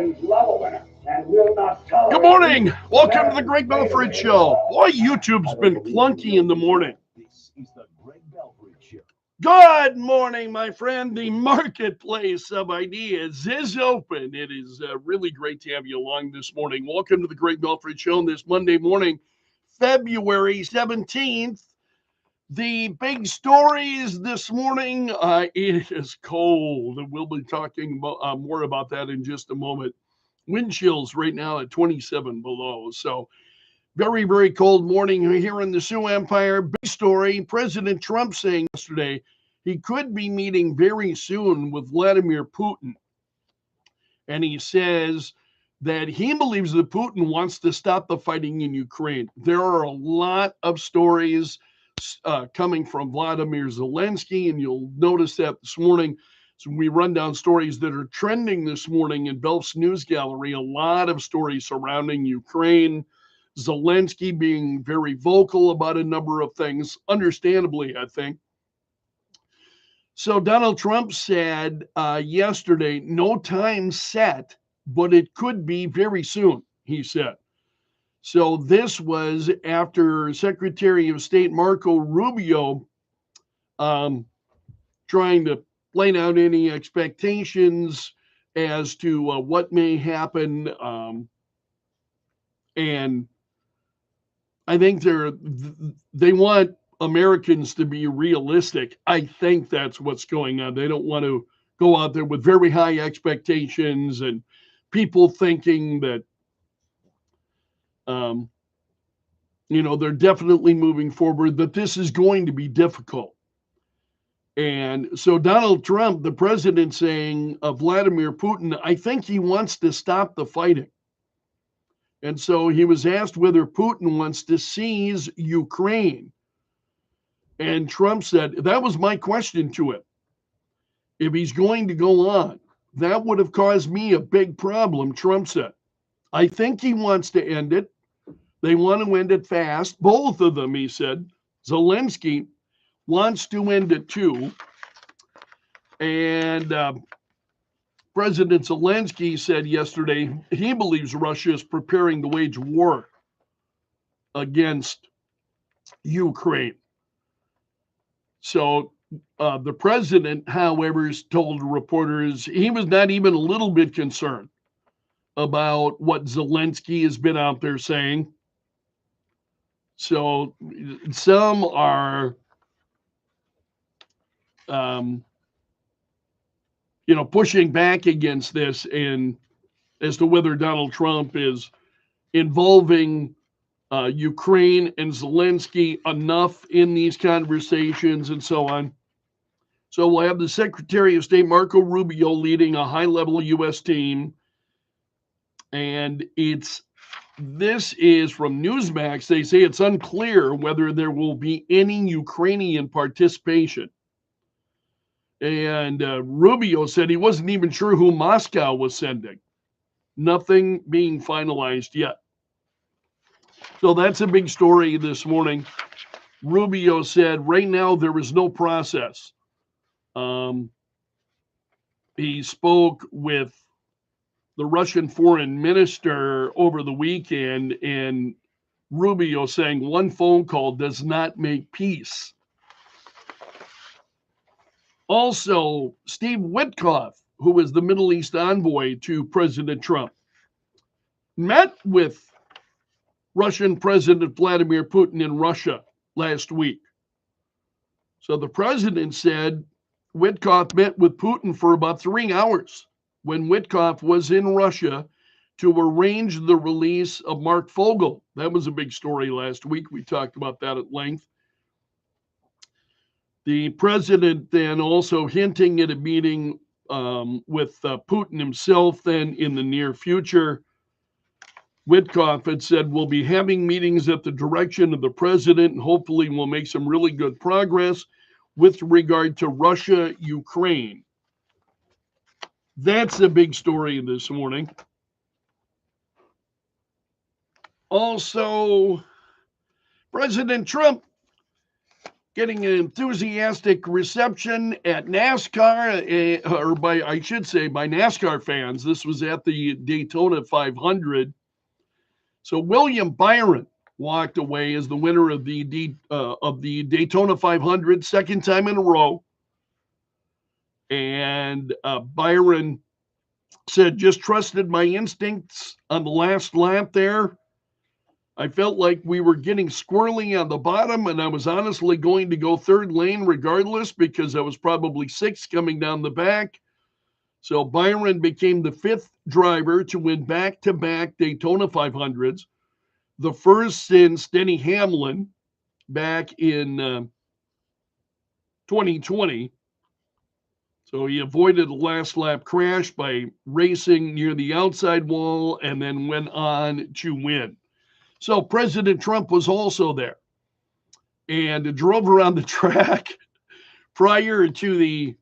Good morning. Welcome to the Greg Belfrage Show. Boy, YouTube's been clunky in the morning. Good morning, my friend. The marketplace of ideas is open. It is really great to have you along this morning. Welcome to the Greg Belfrage Show on this Monday morning, February 17th. The big stories this morning, it is cold. We'll be talking about, more about that in just a moment. Wind chills right now at 27 below. So very, very cold morning here in the Sioux Empire. Big story. President Trump saying yesterday he could be meeting very soon with Vladimir Putin. And he says that he believes that Putin wants to stop the fighting in Ukraine. There are a lot of stories coming from Vladimir Zelensky, and you'll notice that this morning. So we run down stories that are trending this morning in Belf's News Gallery. A lot of stories surrounding Ukraine. Zelensky being very vocal about a number of things, understandably, I think. So Donald Trump said yesterday, no time set, but it could be very soon, he said. So this was after Secretary of State Marco Rubio trying to lay out any expectations as to what may happen. And I think they want Americans to be realistic. I think that's what's going on. They don't want to go out there with very high expectations and people thinking that, they're definitely moving forward, but this is going to be difficult. And so Donald Trump, the president, saying of Vladimir Putin, I think he wants to stop the fighting. And so he was asked whether Putin wants to seize Ukraine. And Trump said, that was my question to him. If he's going to go on, that would have caused me a big problem, Trump said. I think he wants to end it. They want to end it fast. Both of them, he said. Zelensky wants to end it too. And President Zelensky said yesterday he believes Russia is preparing to wage war against Ukraine. So the president, however, told reporters he was not even a little bit concerned about what Zelensky has been out there saying. So some are, pushing back against this and as to whether Donald Trump is involving Ukraine and Zelensky enough in these conversations and so on. So we'll have the Secretary of State Marco Rubio leading a high-level U.S. team. And this is from Newsmax. They say it's unclear whether there will be any Ukrainian participation. And Rubio said he wasn't even sure who Moscow was sending. Nothing being finalized yet. So that's a big story this morning. Rubio said right now there is no process. He spoke with the Russian foreign minister over the weekend, and Rubio saying one phone call does not make peace. Also, Steve Witkoff, who was the Middle East envoy to President Trump, met with Russian President Vladimir Putin in Russia last week. So the president said Witkoff met with Putin for about 3 hours when Witkoff was in Russia to arrange the release of Mark Fogel. That was a big story last week. We talked about that at length. The president then also hinting at a meeting with Putin himself then in the near future. Witkoff had said, we'll be having meetings at the direction of the president, and hopefully we'll make some really good progress with regard to Russia, Ukraine. That's a big story this morning. Also, President Trump getting an enthusiastic reception at NASCAR, or I should say, by NASCAR fans. This was at the Daytona 500. So William Byron walked away as the winner of the Daytona 500, second time in a row. And Byron said, just trusted my instincts on the last lap there. I felt like we were getting squirrely on the bottom, and I was honestly going to go third lane regardless because I was probably sixth coming down the back. So Byron became the fifth driver to win back-to-back Daytona 500s, the first since Denny Hamlin back in 2020. So he avoided a last lap crash by racing near the outside wall and then went on to win. So President Trump was also there and drove around the track prior to the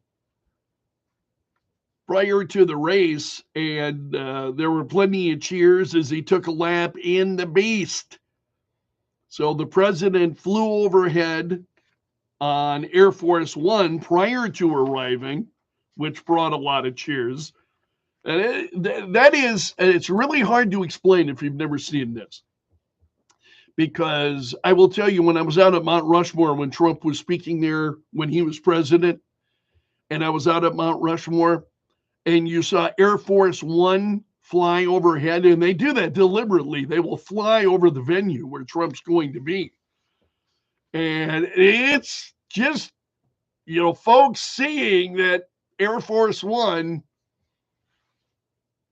race, and there were plenty of cheers as he took a lap in the Beast. So the president flew overhead on Air Force One prior to arriving, which brought a lot of cheers. And it's really hard to explain if you've never seen this. Because I will tell you, when I was out at Mount Rushmore, when Trump was speaking there, when he was president, and I was out at Mount Rushmore, and you saw Air Force One fly overhead, and they do that deliberately. They will fly over the venue where Trump's going to be. And it's just, folks seeing that Air Force One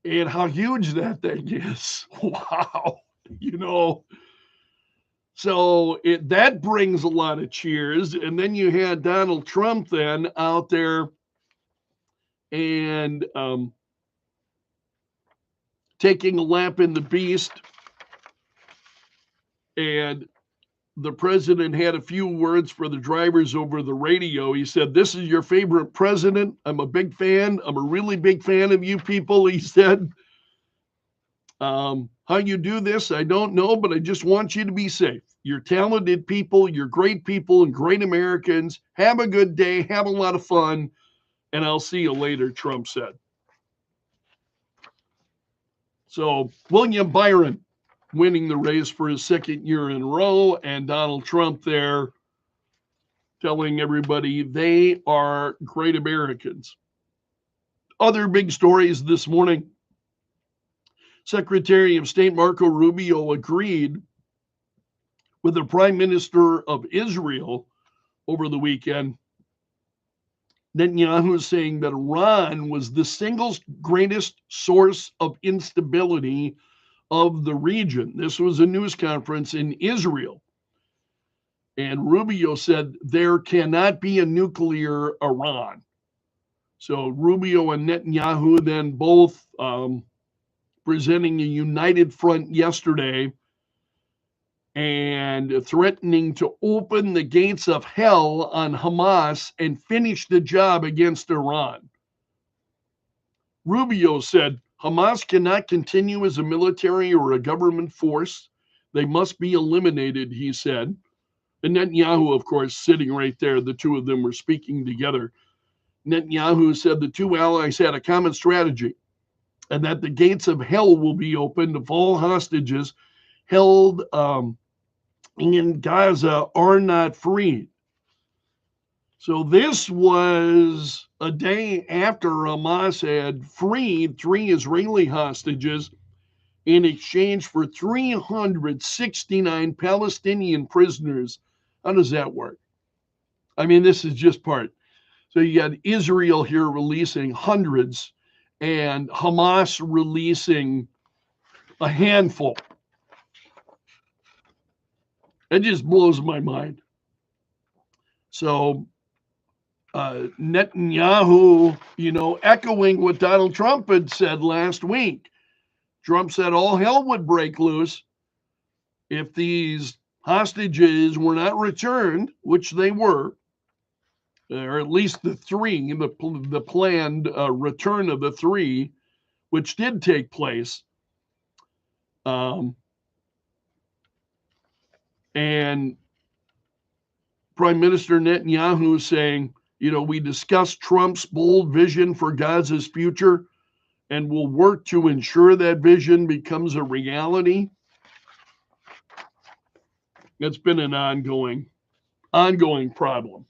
and how huge that thing is. Wow. So that brings a lot of cheers. And then you had Donald Trump then out there and taking a lap in the Beast. And the president had a few words for the drivers over the radio. He said, "This is your favorite president. I'm a big fan. I'm a really big fan of you people," he said. How you do this, I don't know, but I just want you to be safe. You're talented people. You're great people and great Americans. Have a good day. Have a lot of fun. And I'll see you later, Trump said. So William Byron winning the race for his second year in a row, and Donald Trump there telling everybody they are great Americans. Other big stories this morning. Secretary of State Marco Rubio agreed with the Prime Minister of Israel over the weekend. Netanyahu saying that Iran was the single greatest source of instability of the region. This was a news conference in Israel. And Rubio said there cannot be a nuclear Iran. So Rubio and Netanyahu then both presenting a united front yesterday and threatening to open the gates of hell on Hamas and finish the job against Iran. Rubio said Hamas cannot continue as a military or a government force. They must be eliminated, he said. And Netanyahu, of course, sitting right there, the two of them were speaking together. Netanyahu said the two allies had a common strategy and that the gates of hell will be opened if all hostages held in Gaza are not freed. So this was a day after Hamas had freed 3 Israeli hostages in exchange for 369 Palestinian prisoners. How does that work? I mean, this is just part. So you got Israel here releasing hundreds and Hamas releasing a handful. It just blows my mind. So Netanyahu, echoing what Donald Trump had said last week. Trump said all hell would break loose if these hostages were not returned, which they were, or at least the 3, the planned return of the 3, which did take place. And Prime Minister Netanyahu saying, we discussed Trump's bold vision for Gaza's future and will work to ensure that vision becomes a reality. It's been an ongoing problem.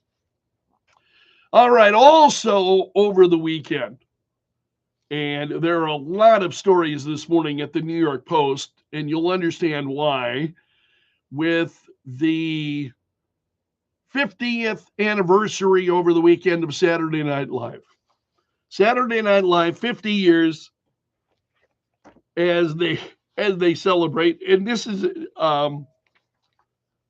All right, also over the weekend, and there are a lot of stories this morning at the New York Post, and you'll understand why, with the 50th anniversary over the weekend of Saturday Night Live. Saturday Night Live, 50 years as they celebrate. And this is, I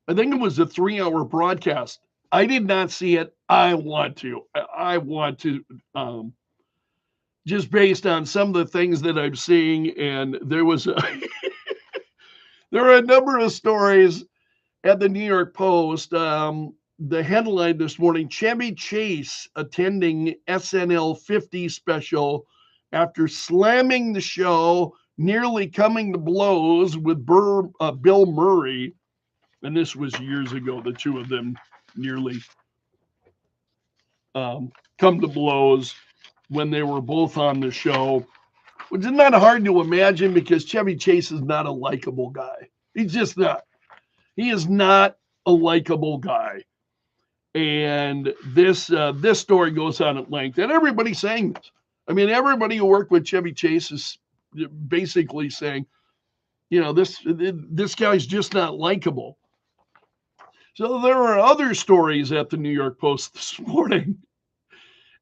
think it was a 3-hour broadcast. I did not see it. I want to, just based on some of the things that I'm seeing. And there were a number of stories at the New York Post. The headline this morning, Chevy Chase attending SNL 50 special after slamming the show, nearly coming to blows with Bill Murray. And this was years ago. The two of them nearly come to blows when they were both on the show, which is not hard to imagine because Chevy Chase is not a likable guy. He's just not. He is not a likable guy. And this story goes on at length, and everybody's saying this. I mean, everybody who worked with Chevy Chase is basically saying, this guy's just not likable. So there are other stories at the New York Post this morning.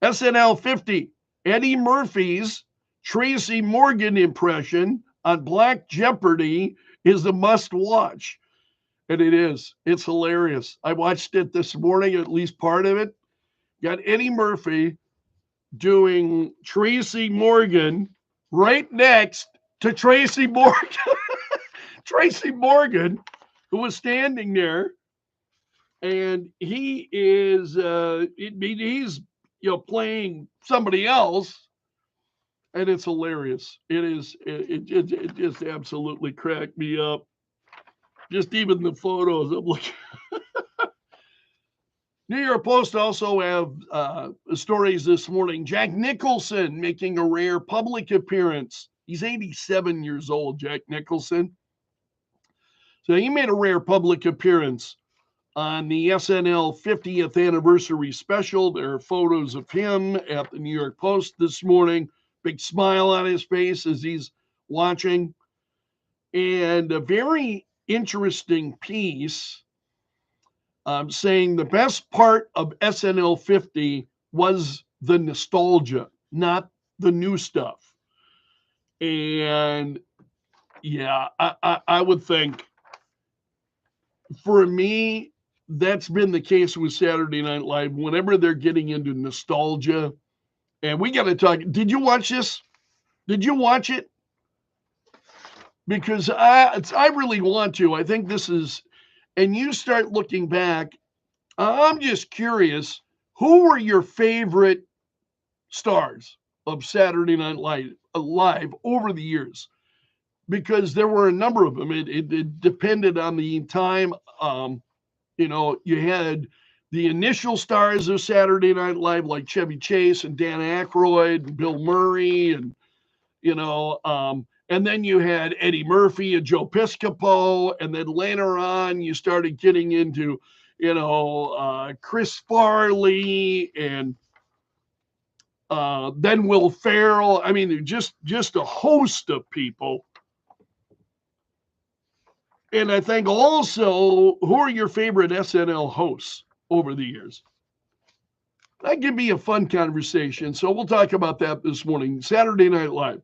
SNL 50, Eddie Murphy's Tracy Morgan impression on Black Jeopardy is a must-watch. And it is. It's hilarious. I watched it this morning, at least part of it. Got Eddie Murphy doing Tracy Morgan right next to Tracy Morgan. Tracy Morgan, who was standing there. And he is, he's, playing somebody else. And it's hilarious. It just absolutely cracked me up. Just even the photos. I'm like, New York Post also have stories this morning. Jack Nicholson making a rare public appearance. He's 87 years old, Jack Nicholson. So he made a rare public appearance on the SNL 50th anniversary special. There are photos of him at the New York Post this morning. Big smile on his face as he's watching. And a very interesting piece saying the best part of SNL 50 was the nostalgia, not the new stuff. And yeah, I would think for me, that's been the case with Saturday Night Live. Whenever they're getting into nostalgia, and we got to talk. Did you watch this? Did you watch it? Because I really want to. I think this is, and you start looking back, I'm just curious, who were your favorite stars of Saturday Night Live over the years? Because there were a number of them. It depended on the time. You had the initial stars of Saturday Night Live like Chevy Chase and Dan Aykroyd and Bill Murray and, and then you had Eddie Murphy and Joe Piscopo. And then later on, you started getting into, Chris Farley and then Will Ferrell. I mean, just a host of people. And I think also, who are your favorite SNL hosts over the years? That could be a fun conversation. So we'll talk about that this morning. Saturday Night Live,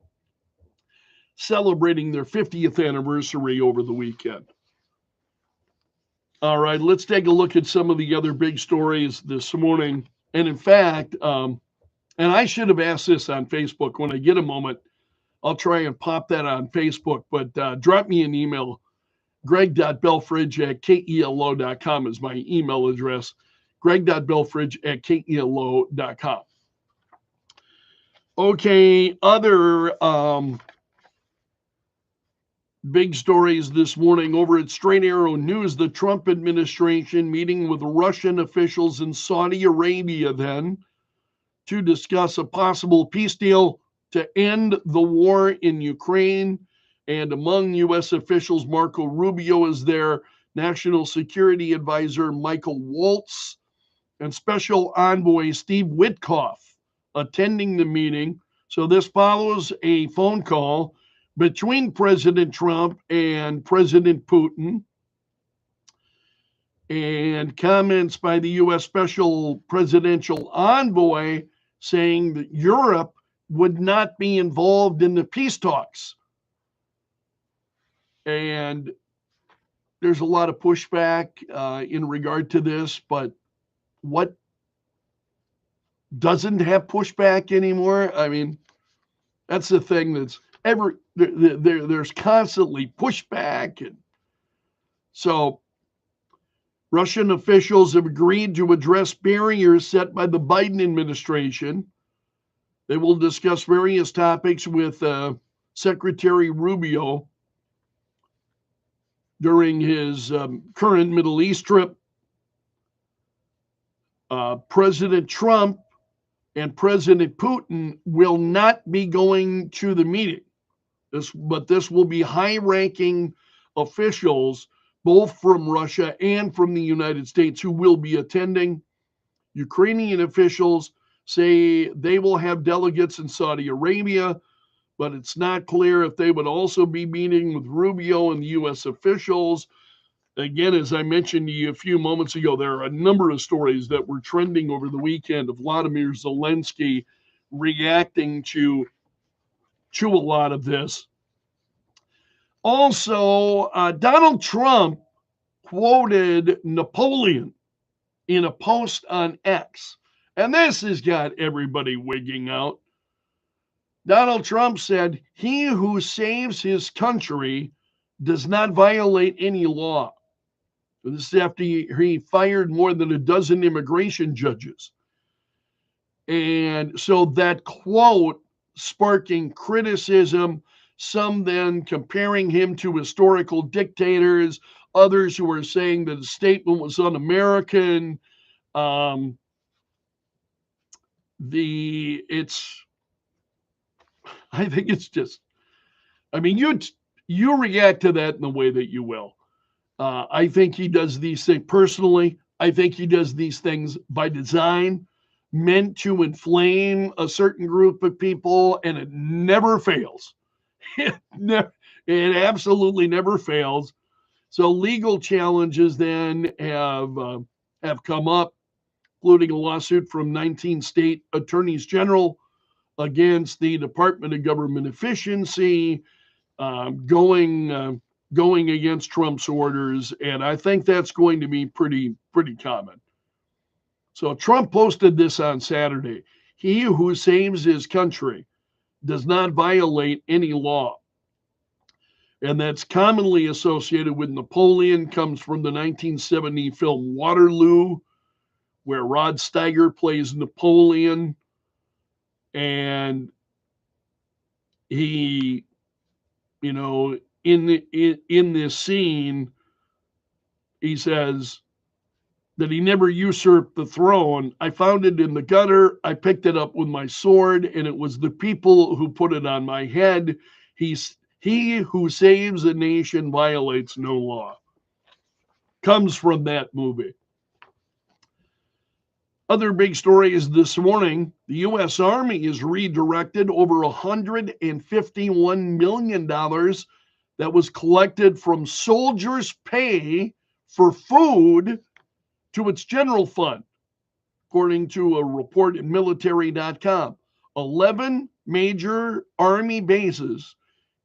celebrating their 50th anniversary over the weekend. All right, let's take a look at some of the other big stories this morning. And in fact, and I should have asked this on Facebook. When I get a moment, I'll try and pop that on Facebook. But drop me an email. Greg.belfrage@kelo.com is my email address. Greg.belfrage@kelo.com. Okay, other Big stories this morning over at Straight Arrow News. The Trump administration meeting with Russian officials in Saudi Arabia then to discuss a possible peace deal to end the war in Ukraine. And among U.S. officials, Marco Rubio is there, National Security Advisor Michael Waltz, and Special Envoy Steve Witkoff attending the meeting. So this follows a phone call between President Trump and President Putin, and comments by the U.S. Special Presidential Envoy saying that Europe would not be involved in the peace talks. And there's a lot of pushback in regard to this, but what doesn't have pushback anymore? I mean, that's the thing that's there's constantly pushback. And so Russian officials have agreed to address barriers set by the Biden administration. They will discuss various topics with Secretary Rubio during his current Middle East trip. President Trump and President Putin will not be going to the meeting. But this will be high-ranking officials, both from Russia and from the United States, who will be attending. Ukrainian officials say they will have delegates in Saudi Arabia, but it's not clear if they would also be meeting with Rubio and the U.S. officials. Again, as I mentioned to you a few moments ago, there are a number of stories that were trending over the weekend of Vladimir Zelensky reacting to a lot of this. Also, Donald Trump quoted Napoleon in a post on X, and this has got everybody wigging out. Donald Trump said, "He who saves his country does not violate any law." This is after he fired more than a dozen immigration judges. And so that quote sparking criticism, some then comparing him to historical dictators, others who are saying that the statement was un-American. I think it's just, I mean, you react to that in the way that you will. I think he does these things personally. I think he does these things by design, meant to inflame a certain group of people, and it never fails. It absolutely never fails. So legal challenges then have come up, including a lawsuit from 19 state attorneys general against the Department of Government Efficiency, going against Trump's orders, and I think that's going to be pretty common. So Trump posted this on Saturday. "He who saves his country does not violate any law." And that's commonly associated with Napoleon, comes from the 1970 film Waterloo, where Rod Steiger plays Napoleon. And he, in this scene, he says that he never usurped the throne. "I found it in the gutter. I picked it up with my sword, and it was the people who put it on my head. He who saves a nation violates no law." Comes from that movie. Other big stories this morning: the U.S. Army has redirected over $151 million that was collected from soldiers' pay for food to its general fund, according to a report at military.com. 11 major Army bases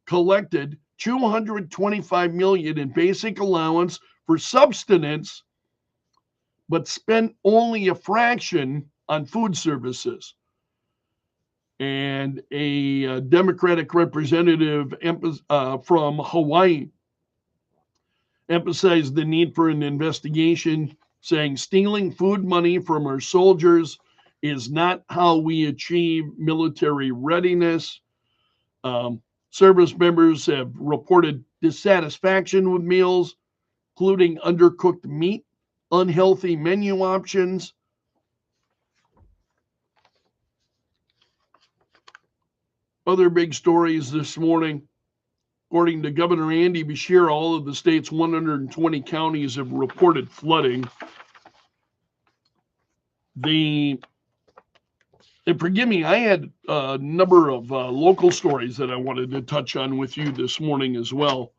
collected $225 million in basic allowance for subsistence, but spent only a fraction on food services. And a Democratic representative from Hawaii emphasized the need for an investigation, saying stealing food money from our soldiers is not how we achieve military readiness. Service members have reported dissatisfaction with meals, including undercooked meat, unhealthy menu options. Other big stories this morning. According to Governor Andy Beshear, all of the state's 120 counties have reported flooding. And forgive me, I had a number of local stories that I wanted to touch on with you this morning as well.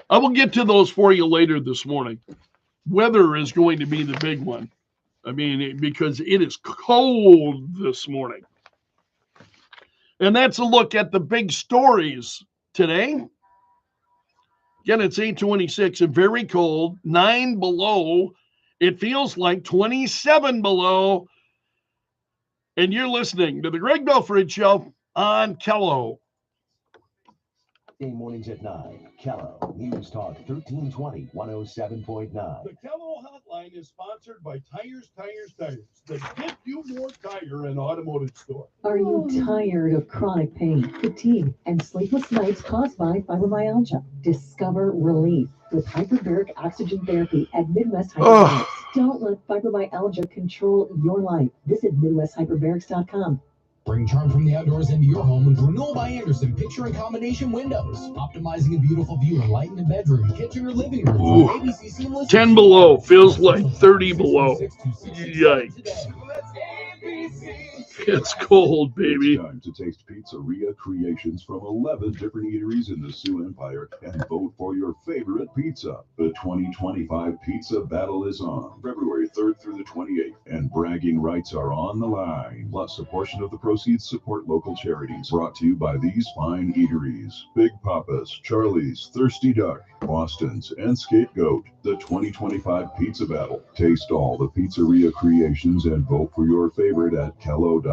I will get to those for you later this morning. Weather is going to be the big one. I mean, because it is cold this morning. And that's a look at the big stories today. Again, it's 8:26 and very cold, 9 below. It feels like 27 below. And you're listening to the Greg Belfrage Show on Kello. Mornings at 9. Kello News Talk 1320 107.9. The Kello Hotline is sponsored by Tires. The Get You More Tire and Automotive Store. Are you tired of chronic pain, fatigue, and sleepless nights caused by fibromyalgia? Discover relief with hyperbaric oxygen therapy at Midwest Hyperbarics. Don't let fibromyalgia control your life. Visit MidwestHyperbarics.com. Bring charm from the outdoors into your home with Renewal by Andersen picture and combination windows. Optimizing a beautiful view and light in the bedroom, kitchen, or living room. ABC Seamless 10 below. Feels like 30 below. Yikes. It's cold, baby. It's time to taste Pizzeria Creations from 11 different eateries in the Sioux Empire and vote for your favorite pizza. The 2025 Pizza Battle is on February 3rd through the 28th, and bragging rights are on the line. Plus, a portion of the proceeds support local charities. Brought to you by these fine eateries: Big Papa's, Charlie's, Thirsty Duck, Boston's, and Scapegoat. The 2025 Pizza Battle. Taste all the Pizzeria Creations and vote for your favorite at Kello.com.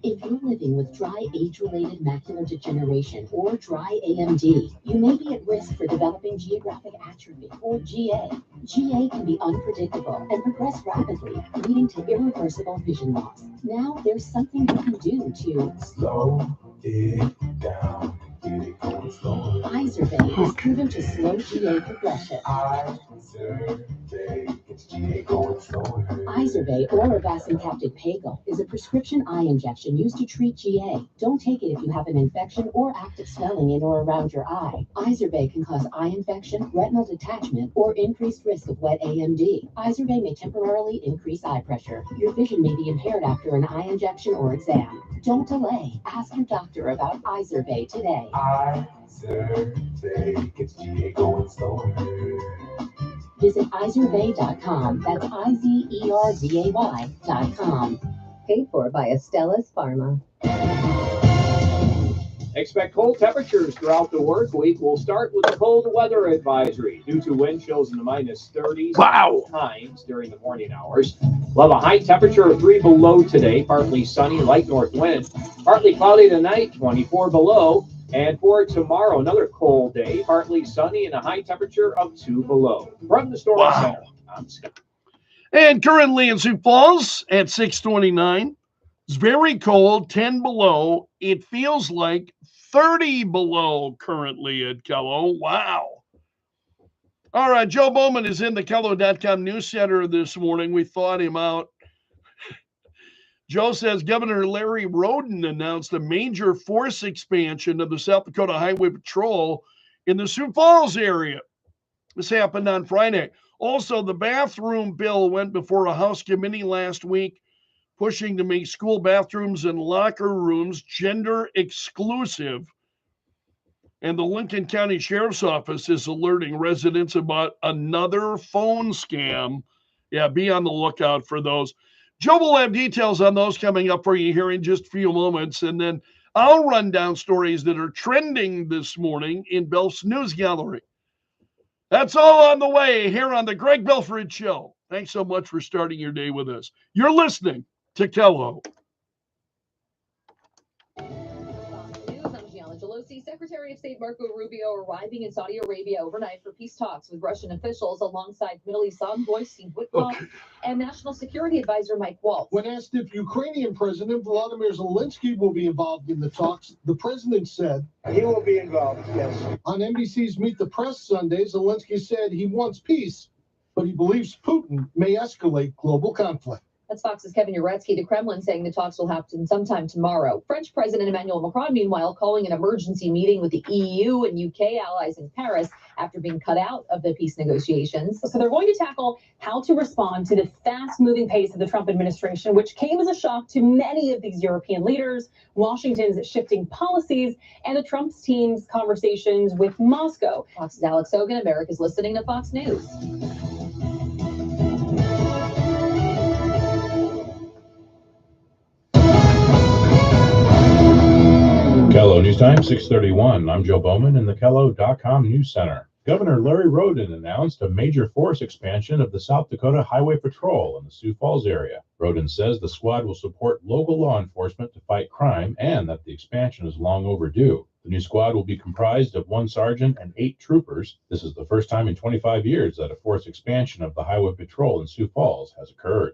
If you're living with dry age-related macular degeneration or dry AMD, you may be at risk for developing geographic atrophy or GA. GA can be unpredictable and progress rapidly, leading to irreversible vision loss. Now there's something you can do to slow it down. Izervay is proven to slow GA progression. Izervay, or avacincaptad pegol, is a prescription eye injection used to treat GA. Don't take it if you have an infection or active swelling in or around your eye. Izervay can cause eye infection, retinal detachment, or increased risk of wet AMD. Izervay may temporarily increase eye pressure. Your vision may be impaired after an eye injection or exam. Don't delay. Ask your doctor about Izervay today. Izervay gets GA going slower. Visit Izervay.com. That's IZERVAY.com. Paid for by Astellas Pharma. Expect cold temperatures throughout the work week. We'll start with the cold weather advisory due to wind chills in the minus 30s times during the morning hours. We'll have a high temperature of 3 below today, partly sunny, light north wind. Partly cloudy tonight, 24 below. And for tomorrow, another cold day, partly sunny and a high temperature of 2 below. From the Storm Center, I'm Scott. And currently in Sioux Falls at 6:29. It's very cold, 10 below. It feels like 30 below currently at Kello. Wow. All right, Joe Bowman is in the Kello.com news center this morning. We thought him out. Joe says Governor Larry Roden announced a major force expansion of the South Dakota Highway Patrol in the Sioux Falls area. This happened on Friday. Also, the bathroom bill went before a House committee last week, pushing to make school bathrooms and locker rooms gender exclusive. And the Lincoln County Sheriff's Office is alerting residents about another phone scam. Yeah, be on the lookout for those. Joe will have details on those coming up for you here in just a few moments. And then I'll run down stories that are trending this morning in Belf's News Gallery. That's all on the way here on the Greg Belfrage Show. Thanks so much for starting your day with us. You're listening to Kello. News, I'm Gianna Gelosi, Secretary of State Marco Rubio arriving in Saudi Arabia overnight for peace talks with Russian officials alongside Middle East envoy Steve Witkoff and National Security Advisor Mike Waltz. When asked if Ukrainian President Volodymyr Zelensky will be involved in the talks, the president said, he will be involved, yes. On NBC's Meet the Press Sunday, Zelensky said he wants peace, but he believes Putin may escalate global conflict. That's Fox's Kevin Uretsky to Kremlin saying the talks will happen sometime tomorrow. French President Emmanuel Macron, meanwhile, calling an emergency meeting with the EU and UK allies in Paris after being cut out of the peace negotiations. So they're going to tackle how to respond to the fast-moving pace of the Trump administration, which came as a shock to many of these European leaders, Washington's shifting policies, and the Trump team's conversations with Moscow. Fox's Alex Hogan, America's listening to Fox News. Kello News Time, 6:31. I'm Joe Bowman in the Kello.com News Center. Governor Larry Roden announced a major force expansion of the South Dakota Highway Patrol in the Sioux Falls area. Roden says the squad will support local law enforcement to fight crime and that the expansion is long overdue. The new squad will be comprised of 1 sergeant and 8 troopers. This is the first time in 25 years that a force expansion of the Highway Patrol in Sioux Falls has occurred.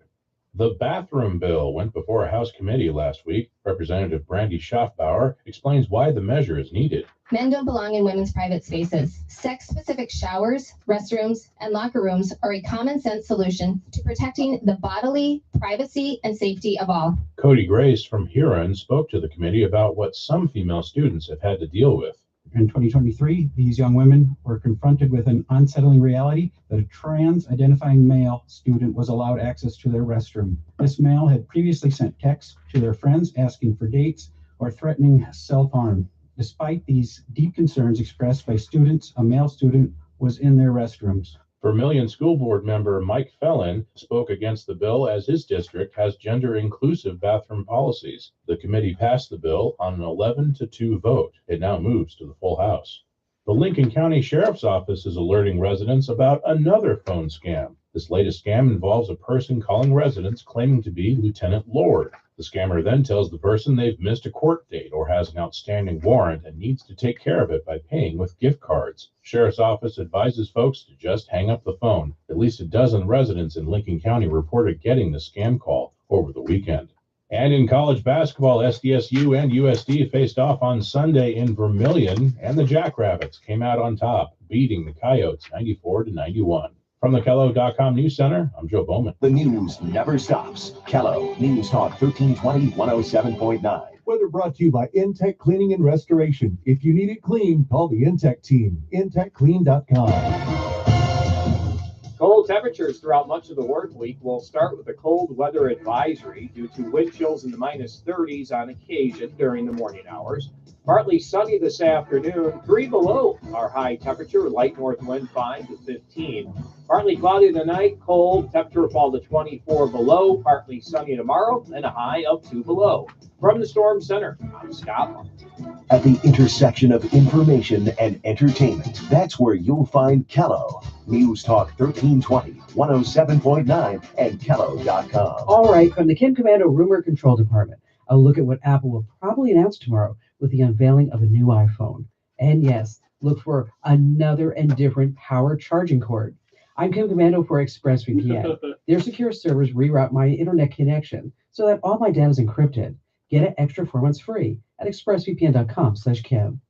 The bathroom bill went before a House committee last week. Representative Brandy Schaffbauer explains why the measure is needed. Men don't belong in women's private spaces. Sex-specific showers, restrooms, and locker rooms are a common-sense solution to protecting the bodily privacy and safety of all. Cody Grace from Huron spoke to the committee about what some female students have had to deal with. In 2023, these young women were confronted with an unsettling reality that a trans-identifying male student was allowed access to their restroom. This male had previously sent texts to their friends asking for dates or threatening self-harm. Despite these deep concerns expressed by students, a male student was in their restrooms. Vermilion School Board member Mike Fellin spoke against the bill as his district has gender-inclusive bathroom policies. The committee passed the bill on an 11-2 vote. It now moves to the full House. The Lincoln County Sheriff's Office is alerting residents about another phone scam. This latest scam involves a person calling residents claiming to be Lieutenant Lord. The scammer then tells the person they've missed a court date or has an outstanding warrant and needs to take care of it by paying with gift cards. Sheriff's Office advises folks to just hang up the phone. At least a dozen residents in Lincoln County reported getting the scam call over the weekend. And in college basketball, SDSU and USD faced off on Sunday in Vermilion, and the Jackrabbits came out on top, beating the Coyotes 94-91. From the Kello.com News Center, I'm Joe Bowman. The news never stops. Kello News Talk 1320 107.9. Weather brought to you by Intech Cleaning and Restoration. If you need it clean, call the Intech team. IntechClean.com. Cold temperatures throughout much of the work week. We'll start with a cold weather advisory due to wind chills in the minus 30s on occasion during the morning hours. Partly sunny this afternoon, 3 below our high temperature, light north wind 5 to 15. Partly cloudy tonight, cold, temperature fall to 24 below, partly sunny tomorrow, and a high of 2 below. From the Storm Center, I'm Scott Long. At the intersection of information and entertainment, that's where you'll find Kello. News Talk 1320, 107.9, and Kello.com. All right, from the Kim Commando Rumor Control Department, a look at what Apple will probably announce tomorrow with the unveiling of a new iPhone. And yes, look for another and different power charging cord. I'm Kim Commando for ExpressVPN. Their secure servers reroute my internet connection so that all my data is encrypted. Get it extra 4 months free at expressvpn.com/Kim.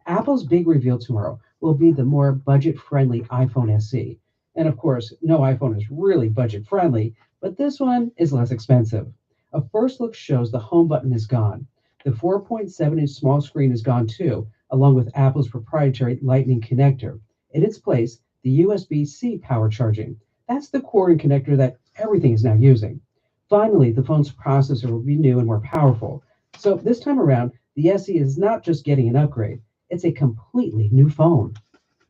Apple's big reveal tomorrow will be the more budget-friendly iPhone SE. And of course, no iPhone is really budget-friendly, but this one is less expensive. A first look shows the home button is gone. The 4.7-inch small screen is gone too, along with Apple's proprietary Lightning connector. In its place, the USB-C power charging. That's the cord and connector that everything is now using. Finally, the phone's processor will be new and more powerful. So this time around, the SE is not just getting an upgrade, it's a completely new phone.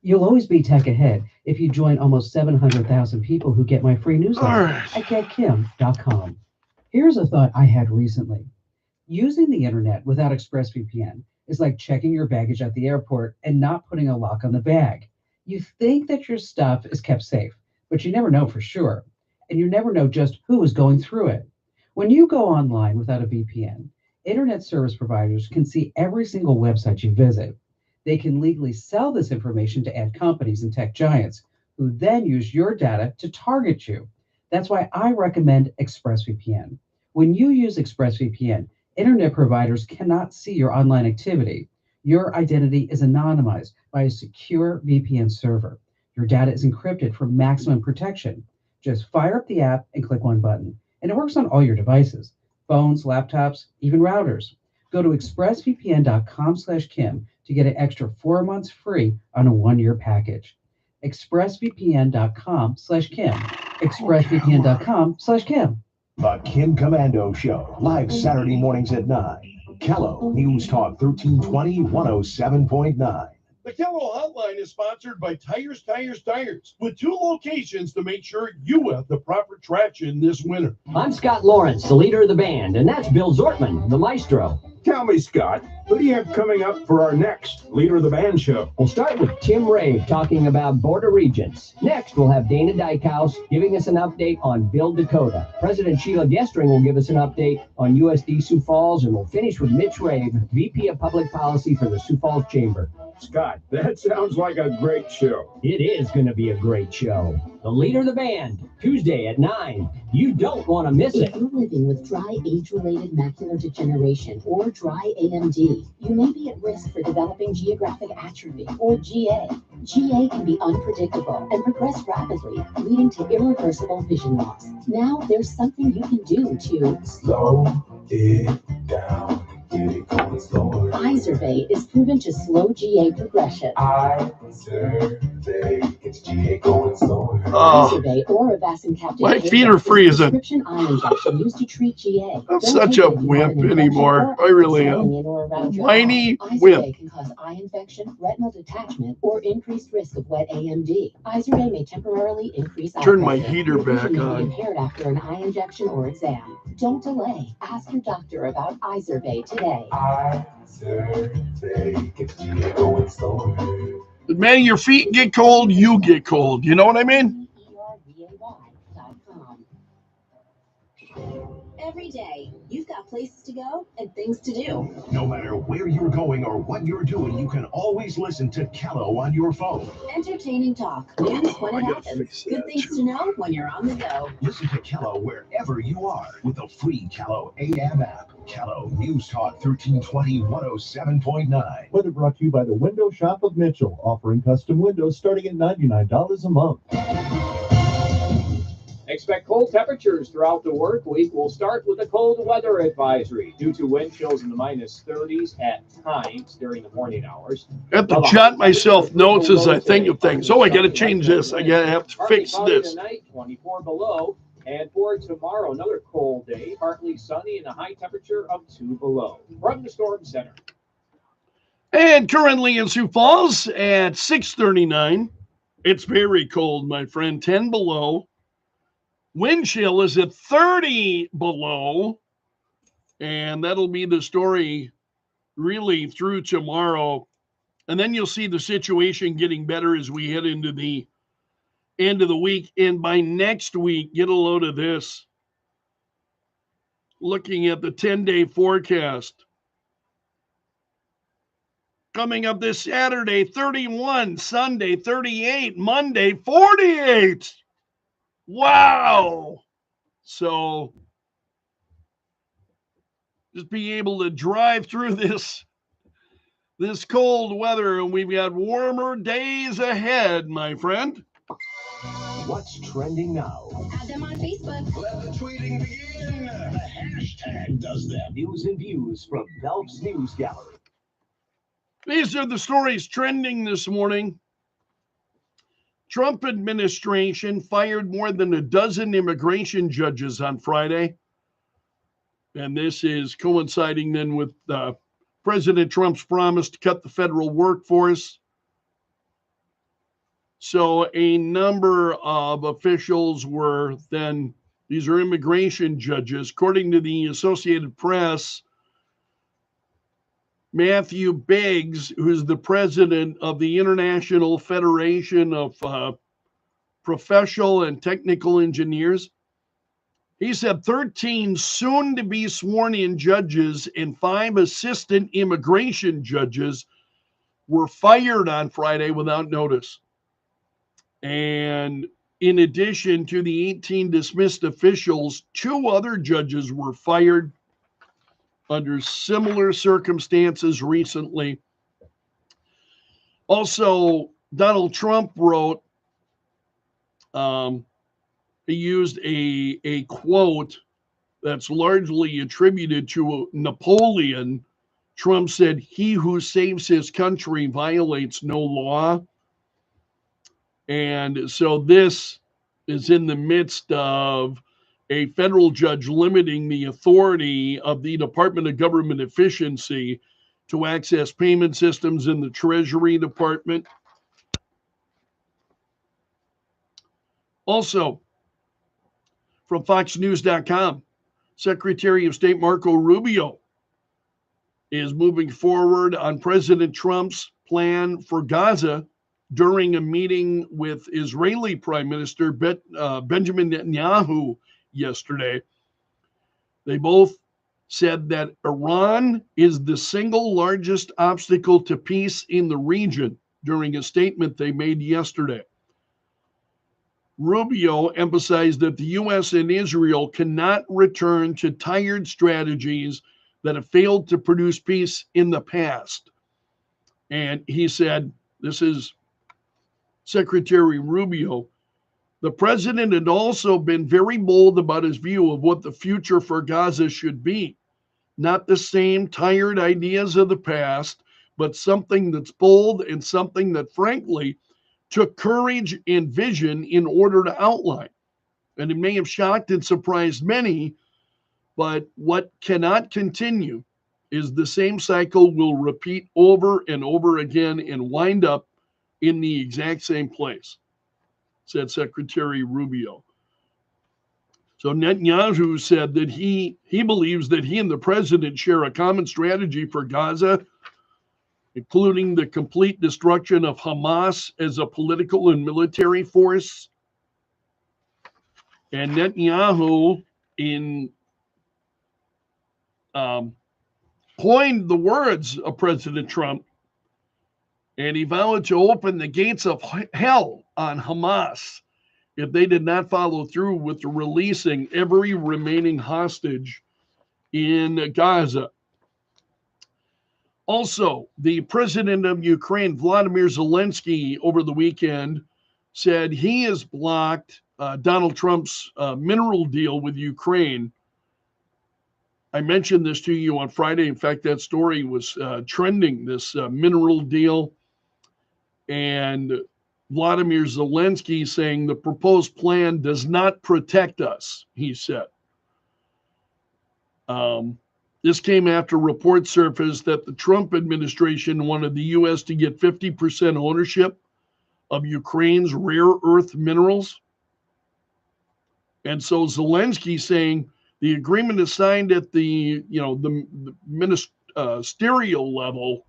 You'll always be tech ahead if you join almost 700,000 people who get my free newsletter at getkim.com. Here's a thought I had recently. Using the internet without ExpressVPN is like checking your baggage at the airport and not putting a lock on the bag. You think that your stuff is kept safe, but you never know for sure. And you never know just who is going through it. When you go online without a VPN, internet service providers can see every single website you visit. They can legally sell this information to ad companies and tech giants who then use your data to target you. That's why I recommend ExpressVPN. When you use ExpressVPN, internet providers cannot see your online activity. Your identity is anonymized by a secure VPN server. Your data is encrypted for maximum protection. Just fire up the app and click one button, and it works on all your devices, phones, laptops, even routers. Go to expressvpn.com/Kim to get an extra 4 months free on a 1-year package. expressvpn.com/Kim. expressvpn.com/Kim. The Kim Commando Show, live Saturday mornings at 9. Kello News Talk 1320 107.9. The Kello Hotline is sponsored by Tires, with 2 locations to make sure you have the proper traction this winter. I'm Scott Lawrence, the leader of the band, and that's Bill Zortman, the maestro. Tell me, Scott, what do you have coming up for our next Leader of the Band show? We'll start with Tim Ray talking about Board of Regents. Next, we'll have Dana Dykhouse giving us an update on Build Dakota. President Sheila Gestring will give us an update on USD Sioux Falls, and we'll finish with Mitch Rave, VP of Public Policy for the Sioux Falls Chamber. Scott, that sounds like a great show. It is going to be a great show. The Leader of the Band, Tuesday at 9. You don't want to miss it. If you're living with dry age-related macular degeneration or dry AMD, you may be at risk for developing geographic atrophy or GA. GA can be unpredictable and progress rapidly, leading to irreversible vision loss. Now there's something you can do to slow it down. Get it going slower. Izervay is proven to slow GA progression. Izervay gets GA going slower. Izervay or avastin captain. My feet are freezing. Prescription eye injection used to treat GA. I'm such a wimp anymore. I really am. Whiny wimp. Izervay can cause eye infection, retinal detachment, or increased risk of wet AMD. Izervay may temporarily increase eye Turn my pressure. heater back Vision may be on. impaired after an eye injection or exam. Don't delay. Ask your doctor about Izervay today. Izervay gets GA going slower. Man, your feet get cold, you get cold. You know what I mean? Every day, you've got places to go and things to do. No matter where you're going or what you're doing, you can always listen to Kello on your phone. Entertaining talk, news when it happens, good things to know when you're on the go. Listen to Kello wherever you are with the free Kello AM app. Kello News Talk 1320 107.9. Weather brought to you by the Window Shop of Mitchell, offering custom windows starting at $99 a month. Expect cold temperatures throughout the work week. We'll start with a cold weather advisory due to wind chills in the minus 30s at times during the morning hours. I have to jot myself notes as I think of things. Oh, I got to change this. I got to have to fix this. Tonight, 24 below. And for tomorrow, another cold day, partly sunny and a high temperature of 2 below. From the Storm Center. And currently in Sioux Falls at 6:39. It's very cold, my friend, 10 below. Wind chill is at 30 below, and that'll be the story really through tomorrow. And then you'll see the situation getting better as we head into the end of the week. And by next week, get a load of this. Looking at the 10-day forecast. Coming up this Saturday, 31, Sunday, 38, Monday, 48. Wow. So just be able to drive through this cold weather, and we've got warmer days ahead, my friend. What's trending now? Add them on Facebook. Let the tweeting begin. The hashtag does that. News and views from Belf's News Gallery. These are the stories trending this morning. Trump administration fired more than a dozen immigration judges on Friday. And this is coinciding then with President Trump's promise to cut the federal workforce. So a number of officials were then, these are immigration judges. According to the Associated Press, Matthew Biggs, who's the president of the International Federation of Professional and Technical Engineers, he said 13 soon-to-be sworn-in judges and 5 assistant immigration judges were fired on Friday without notice. And in addition to the 18 dismissed officials, 2 other judges were fired under similar circumstances recently. Also, Donald Trump wrote, he used a quote that's largely attributed to Napoleon. Trump said, "He who saves his country violates no law." And so this is in the midst of a federal judge limiting the authority of the Department of Government Efficiency to access payment systems in the Treasury Department. Also, from FoxNews.com, Secretary of State Marco Rubio is moving forward on President Trump's plan for Gaza during a meeting with Israeli Prime Minister Benjamin Netanyahu yesterday. They both said that Iran is the single largest obstacle to peace in the region during a statement they made yesterday. Rubio emphasized that the U.S. and Israel cannot return to tired strategies that have failed to produce peace in the past. And he said, this is Secretary Rubio, the president had also been very bold about his view of what the future for Gaza should be. Not the same tired ideas of the past, but something that's bold and something that, frankly, took courage and vision in order to outline. And it may have shocked and surprised many, but what cannot continue is the same cycle will repeat over and over again and wind up in the exact same place, said Secretary Rubio. So Netanyahu said that he believes that he and the president share a common strategy for Gaza, including the complete destruction of Hamas as a political and military force. And Netanyahu coined the words of President Trump, and he vowed to open the gates of hell on Hamas if they did not follow through with releasing every remaining hostage in Gaza. Also, the president of Ukraine, Vladimir Zelensky, over the weekend said he has blocked Donald Trump's mineral deal with Ukraine. I mentioned this to you on Friday. In fact, that story was trending, this mineral deal. And Vladimir Zelensky saying the proposed plan does not protect us, he said. This came after reports surfaced that the Trump administration wanted the U.S. to get 50% ownership of Ukraine's rare earth minerals. And so Zelensky saying the agreement is signed at the ministerial level,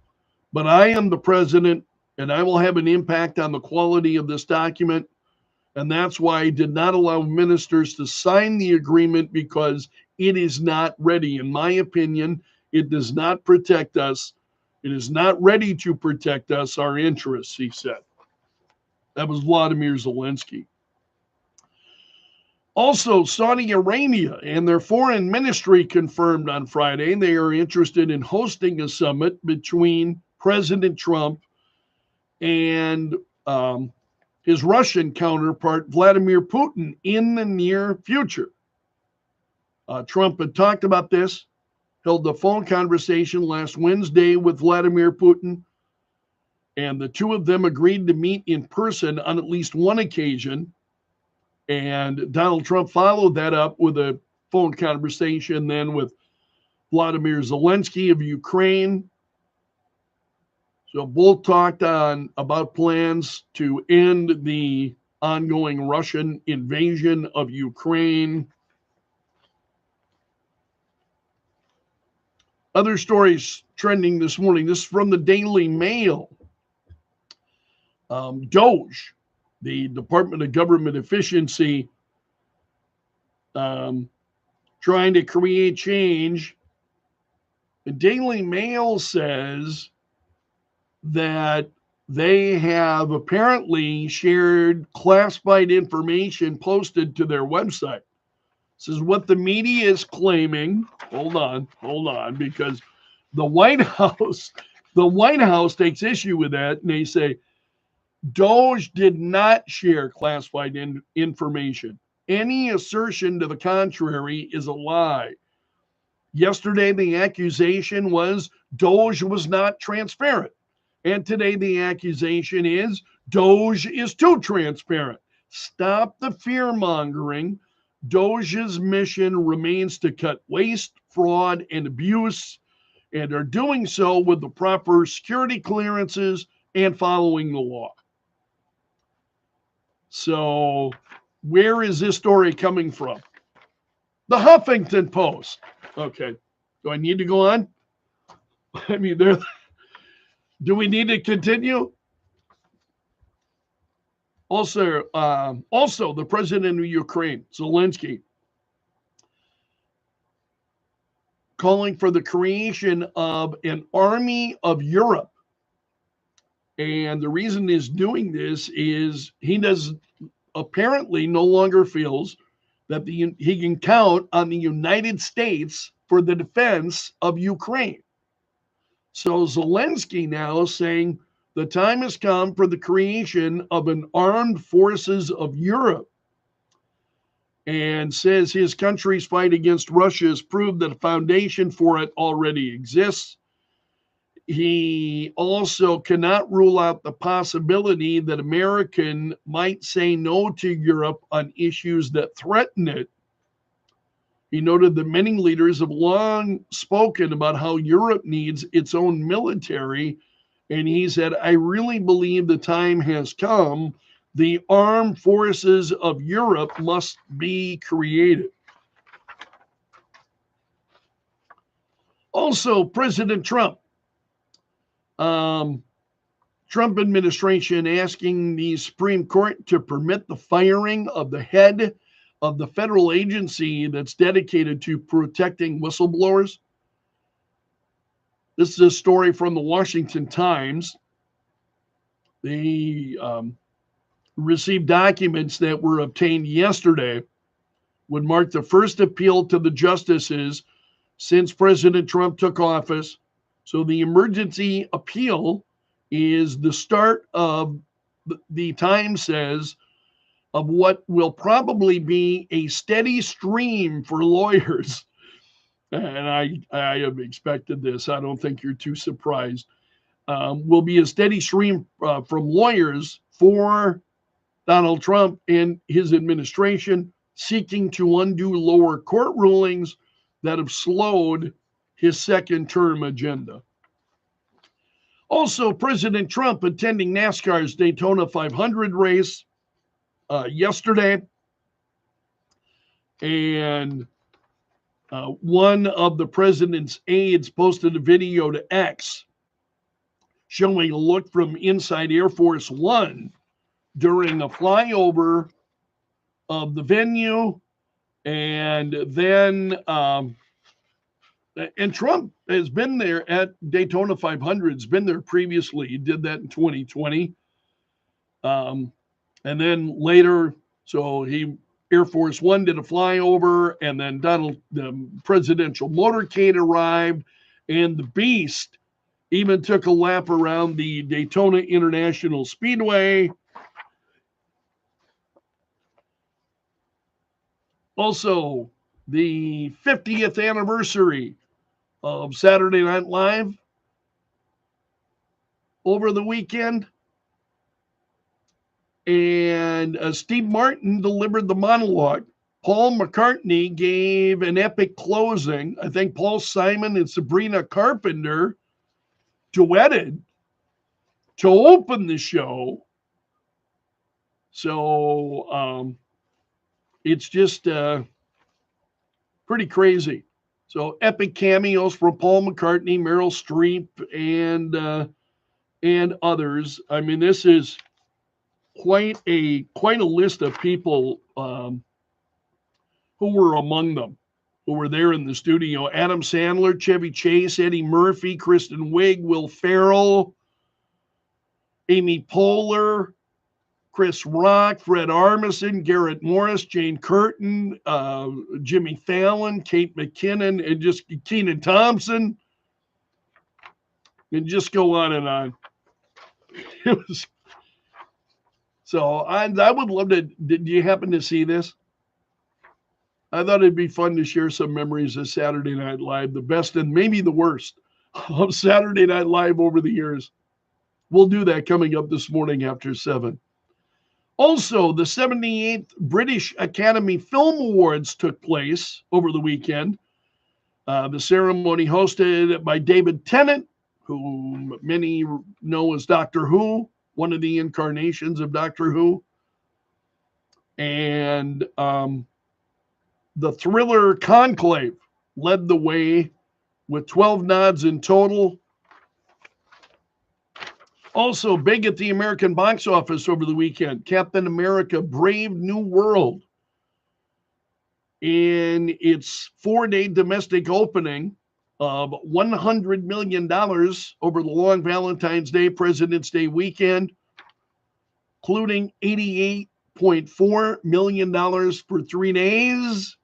but I am the president and I will have an impact on the quality of this document. And that's why I did not allow ministers to sign the agreement, because it is not ready. In my opinion, it does not protect us. It is not ready to protect us, our interests, he said. That was Vladimir Zelensky. Also, Saudi Arabia and their foreign ministry confirmed on Friday they are interested in hosting a summit between President Trump and his Russian counterpart, Vladimir Putin, in the near future. Trump had talked about this, held a phone conversation last Wednesday with Vladimir Putin, and the two of them agreed to meet in person on at least one occasion. And Donald Trump followed that up with a phone conversation then with Vladimir Zelensky of Ukraine. So both talked about plans to end the ongoing Russian invasion of Ukraine. Other stories trending this morning. This is from the Daily Mail. DOGE, the Department of Government Efficiency, trying to create change. The Daily Mail says that they have apparently shared classified information posted to their website. This is what the media is claiming. Hold on, because the White House takes issue with that, and they say Doge did not share classified information. Any assertion to the contrary is a lie. Yesterday, the accusation was Doge was not transparent. And today, the accusation is Doge is too transparent. Stop the fear mongering. Doge's mission remains to cut waste, fraud, and abuse, and are doing so with the proper security clearances and following the law. So, where is this story coming from? The Huffington Post. Okay. Do I need to go on? I mean, do we need to continue? Also, the president of Ukraine, Zelensky, calling for the creation of an army of Europe. And the reason he's doing this is he apparently no longer feels that he can count on the United States for the defense of Ukraine. So Zelensky now saying the time has come for the creation of an armed forces of Europe, and says his country's fight against Russia has proved that a foundation for it already exists. He also cannot rule out the possibility that America might say no to Europe on issues that threaten it. He noted that many leaders have long spoken about how Europe needs its own military, and he said, I really believe the time has come. The armed forces of Europe must be created. Also, President Trump. Trump administration asking the Supreme Court to permit the firing of the head of the federal agency that's dedicated to protecting whistleblowers. This is a story from the Washington Times. They received documents that were obtained yesterday, would mark the first appeal to the justices since President Trump took office. So the emergency appeal is the start of, the Times says, of what will probably be a steady stream for lawyers. And I have expected this. I don't think you're too surprised. Will be a steady stream from lawyers for Donald Trump and his administration seeking to undo lower court rulings that have slowed his second term agenda. Also, President Trump attending NASCAR's Daytona 500 race yesterday. And one of the president's aides posted a video to X showing a look from inside Air Force One during a flyover of the venue. And then, and Trump has been there at Daytona 500, has been there previously. He did that in 2020. And then later, so Air Force One did a flyover, and then the presidential motorcade arrived, and the Beast even took a lap around the Daytona International Speedway. Also, the 50th anniversary of Saturday Night Live over the weekend. And Steve Martin delivered the monologue. Paul McCartney gave an epic closing. I think Paul Simon and Sabrina Carpenter duetted to open the show. So it's just pretty crazy. So epic cameos from Paul McCartney, Meryl Streep, and others. I mean, this is quite a list of people who were among them, who were there in the studio. Adam Sandler, Chevy Chase, Eddie Murphy, Kristen Wiig, Will Ferrell, Amy Poehler, Chris Rock, Fred Armisen, Garrett Morris, Jane Curtin, Jimmy Fallon, Kate McKinnon, and just Kenan Thompson. And just go on and on. It was so I would love to. Did you happen to see this? I thought it'd be fun to share some memories of Saturday Night Live, the best and maybe the worst of Saturday Night Live over the years. We'll do that coming up this morning after 7. Also, the 78th British Academy Film Awards took place over the weekend. The ceremony hosted by David Tennant, whom many know as Doctor Who, one of the incarnations of Doctor Who. And the thriller Conclave led the way with 12 nods in total. Also, big at the American box office over the weekend, Captain America Brave New World. In its 4-day domestic opening of $100 million over the long Valentine's Day, President's Day weekend, including $88.4 million for 3 days.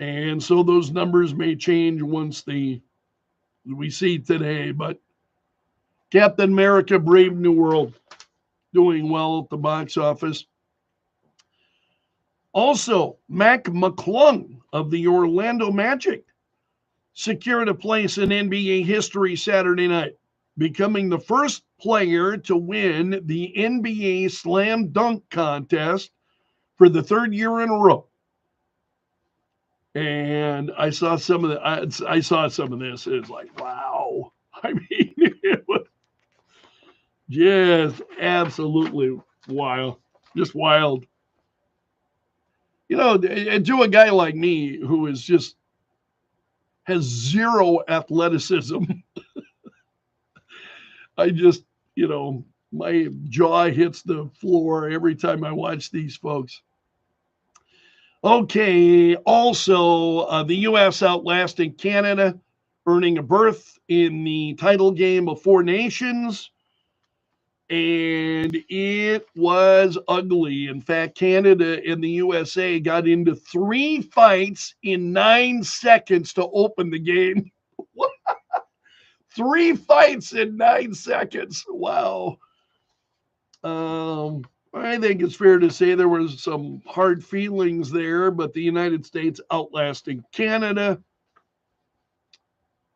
And so those numbers may change once we see today, but Captain America Brave New World doing well at the box office. Also, Mac McClung of the Orlando Magic secured a place in NBA history Saturday night, becoming the first player to win the NBA Slam Dunk Contest for the 3rd year in a row. And I saw some of I saw some of this. It's like, wow. I mean, it was just absolutely wild. Just wild. You know, to a guy like me who is just has zero athleticism, I just, my jaw hits the floor every time I watch these folks. Okay, also the U.S. outlasted Canada, earning a berth in the title game of 4 Nations. And it was ugly. In fact, Canada and the USA got into 3 fights in 9 seconds to open the game. 3 fights in 9 seconds. Wow. I think it's fair to say there was some hard feelings there, but the United States outlasting Canada.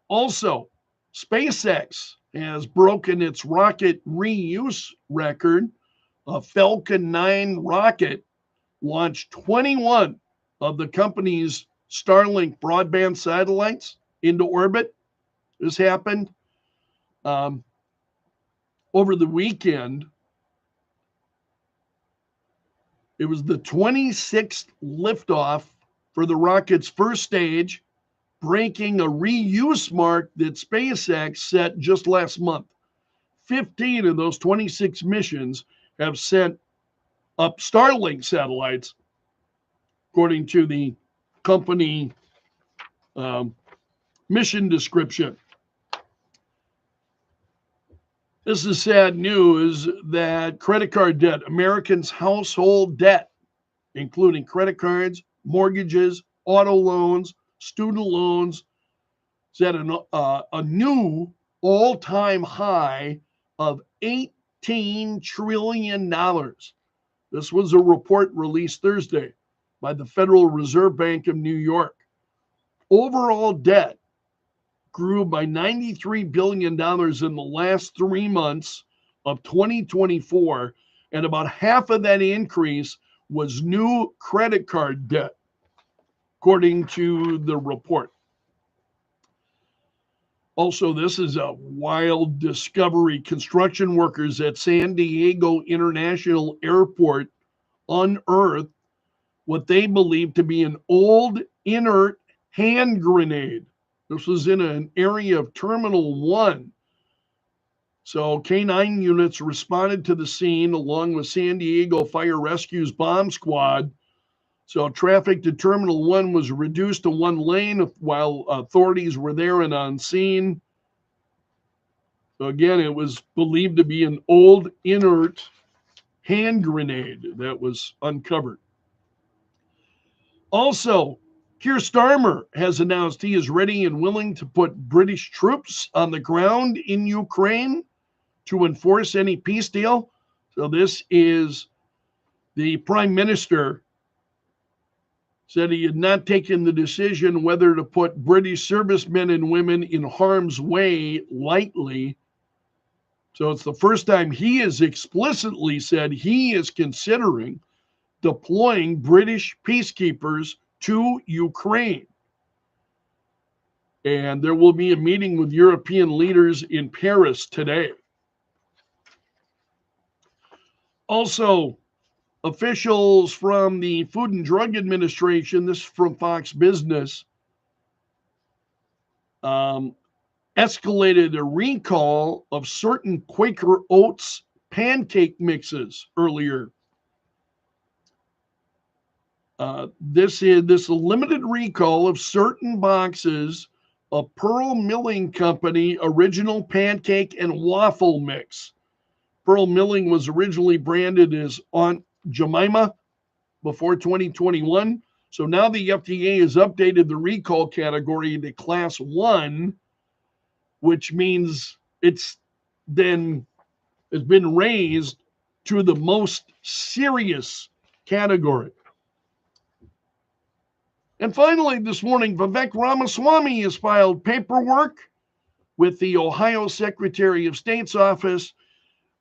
Also, SpaceX has broken its rocket reuse record. A Falcon 9 rocket launched 21 of the company's Starlink broadband satellites into orbit. This happened over the weekend. It was the 26th liftoff for the rocket's first stage, breaking a reuse mark that SpaceX set just last month. 15 of those 26 missions have sent up Starlink satellites, according to the company mission description. This is sad news that credit card debt, Americans' household debt, including credit cards, mortgages, auto loans, student loans, is at a new all-time high of $18 trillion. This was a report released Thursday by the Federal Reserve Bank of New York. Overall debt grew by $93 billion in the last 3 months of 2024, and about half of that increase was new credit card debt, according to the report. Also, this is a wild discovery. Construction workers at San Diego International Airport unearthed what they believe to be an old inert hand grenade. This was in an area of Terminal 1. So K-9 units responded to the scene along with San Diego Fire Rescue's bomb squad. So traffic to Terminal 1 was reduced to 1 lane while authorities were there and on scene. So again, it was believed to be an old inert hand grenade that was uncovered. Also, Keir Starmer has announced he is ready and willing to put British troops on the ground in Ukraine to enforce any peace deal. So this is the Prime Minister said he had not taken the decision whether to put British servicemen and women in harm's way lightly. So it's the first time he has explicitly said he is considering deploying British peacekeepers to Ukraine. And there will be a meeting with European leaders in Paris today. Also, officials from the Food and Drug Administration, this is from Fox Business, escalated a recall of certain Quaker Oats pancake mixes earlier. This is a limited recall of certain boxes of Pearl Milling Company original pancake and waffle mix. Pearl Milling was originally branded as Aunt Jemima before 2021. So now the FDA has updated the recall category to class 1, which means it's been raised to the most serious category. And finally, this morning, Vivek Ramaswamy has filed paperwork with the Ohio Secretary of State's office,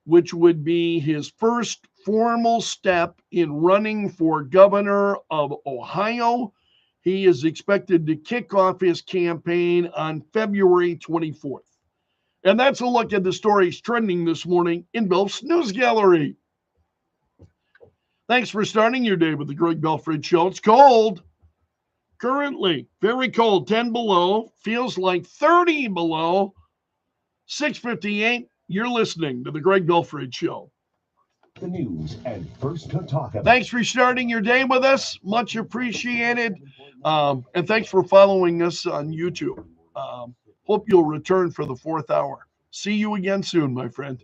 which would be his first formal step in running for governor of Ohio. He is expected to kick off his campaign on February 24th. And that's a look at the stories trending this morning in Belf's News Gallery. Thanks for starting your day with the Greg Belfrage Show. It's cold. Currently, very cold, 10 below. Feels like 30 below. 6:58. You're listening to the Greg Belfrage Show. The news and first to talk about. Thanks for starting your day with us. Much appreciated. And thanks for following us on YouTube. Hope you'll return for the 4th hour. See you again soon, my friend.